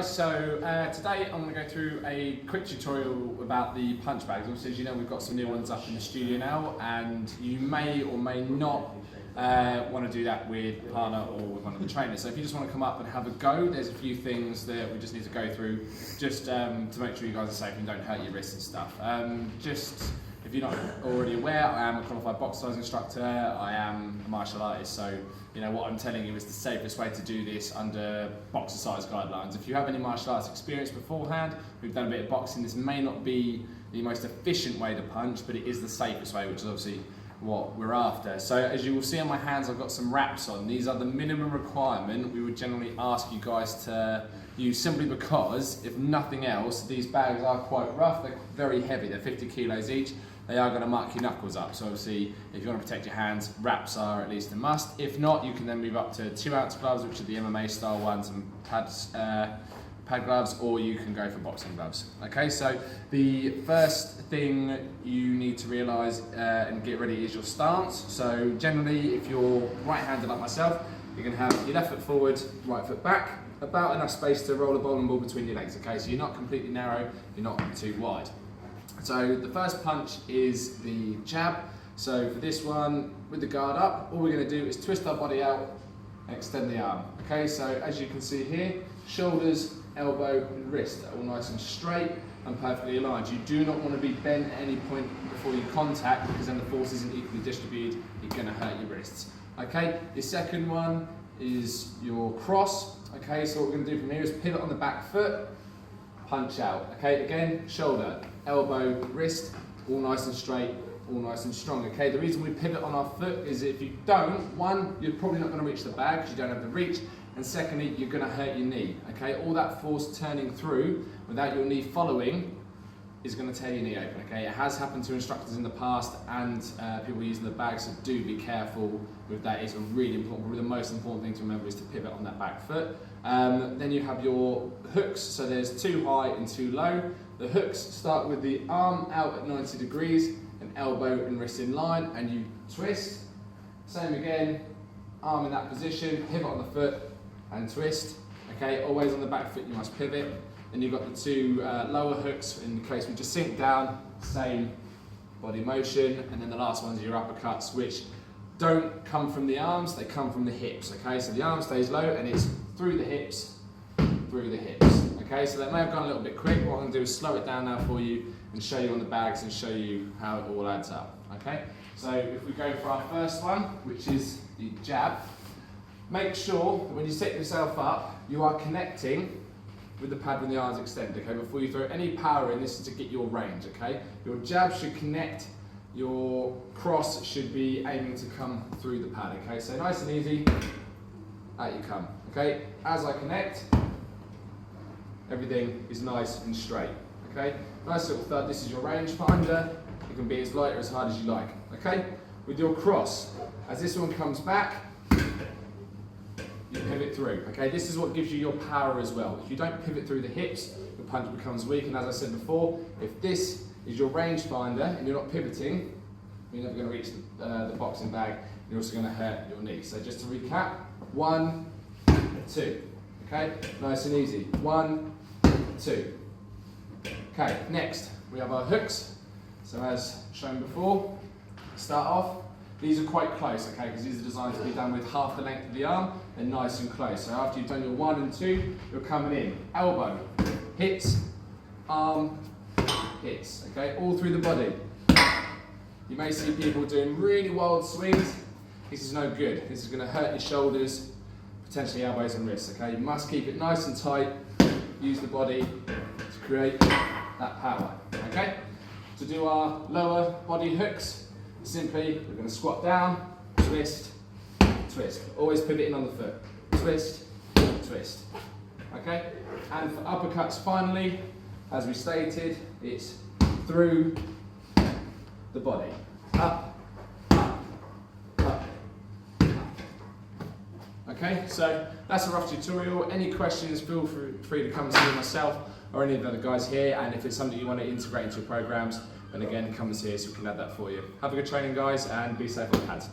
So today I'm going to go through a quick tutorial about the punch bags. Obviously, as you know, we've got some new ones up in the studio now, and you may or may not want to do that with a partner or with one of the trainers. So if you just want to come up and have a go, there's a few things that we just need to go through just to make sure you guys are safe and don't hurt your wrists and stuff. Just if you're not already aware, I am a qualified box size instructor. I am a martial artist, so you know what I'm telling you is the safest way to do this under boxer size guidelines. If you have any martial arts experience beforehand, we've done a bit of boxing, this may not be the most efficient way to punch, but it is the safest way, which is obviously what we're after. So as you will see on my hands, I've got some wraps on. These are the minimum requirement we would generally ask you guys to use, simply because, if nothing else, these bags are quite rough, they're very heavy, they're 50 kilos each. They are going to mark your knuckles up, so obviously if you want to protect your hands, wraps are at least a must. If not, you can then move up to 2-ounce gloves, which are the MMA style ones, and pad gloves, or you can go for boxing gloves. Okay, so the first thing you need to realise and get ready is your stance. So generally, if you're right-handed like myself, you're going to have your left foot forward, right foot back, about enough space to roll a bowling ball between your legs. Okay, so you're not completely narrow, you're not too wide. So the first punch is the jab. So for this one, with the guard up, all we're going to do is twist our body out and extend the arm. Okay, so as you can see here, shoulders, elbow and wrist are all nice and straight and perfectly aligned. You do not want to be bent at any point before you contact, because then the force isn't equally distributed, you're going to hurt your wrists. Okay, the second one is your cross. Okay, so what we're going to do from here is pivot on the back foot, punch out. Okay, again, shoulder, elbow, wrist, all nice and straight, all nice and strong. Okay, the reason we pivot on our foot is if you don't, one, you're probably not going to reach the bag because you don't have the reach, and secondly, you're going to hurt your knee. Okay, all that force turning through without your knee following is going to tear your knee open. Okay, it has happened to instructors in the past and people using the bag, so do be careful with that. It's a really important, probably the most important thing to remember is to pivot on that back foot. Then you have your hooks, so there's two high and two low. The hooks start with the arm out at 90 degrees and elbow and wrist in line, and you twist. Same again, arm in that position, pivot on the foot and twist. Okay, always on the back foot you must pivot. Then you've got the two lower hooks in case we just sink down, same body motion. And then the last ones are your uppercuts, which don't come from the arms, they come from the hips. Okay, so the arm stays low and it's through the hips, through the hips. Okay, so that may have gone a little bit quick. What I'm going to do is slow it down now for you and show you on the bags and show you how it all adds up. Okay, so if we go for our first one, which is the jab, make sure that when you set yourself up, you are connecting with the pad when the arms extend. Okay, before you throw any power in, this is to get your range. Okay, your jab should connect, your cross should be aiming to come through the pad. Okay, so nice and easy, out you come. Okay, as I connect, everything is nice and straight. Okay, nice little thud. This is your range finder. It can be as light or as hard as you like. Okay, with your cross, as this one comes back, you pivot through. Okay, this is what gives you your power as well. If you don't pivot through the hips, your punch becomes weak. And as I said before, if this is your range finder and you're not pivoting, you're never going to reach the boxing bag. You're also going to hurt your knee. So just to recap, 1, 2. Okay, nice and easy. 1, 2. Okay, next we have our hooks. So as shown before, start off. These are quite close, okay, because these are designed to be done with half the length of the arm and nice and close. So after you've done your 1 and 2, you're coming in. Elbow, hits, arm, hits, okay, all through the body. You may see people doing really wild swings. This is no good. This is going to hurt your shoulders, potentially elbows and wrists, okay? You must keep it nice and tight, use the body to create that power, okay? To do our lower body hooks, simply, we're going to squat down, twist, twist. Always pivoting on the foot. Twist, twist. Okay? And for uppercuts, finally, as we stated, it's through the body. Up, up, up, up. Okay? So that's a rough tutorial. Any questions, feel free to come and see myself or any of the other guys here. And if it's something you want to integrate into your programs, then again, come and see us, we can add that for you. Have a good training, guys, and be safe on the pads.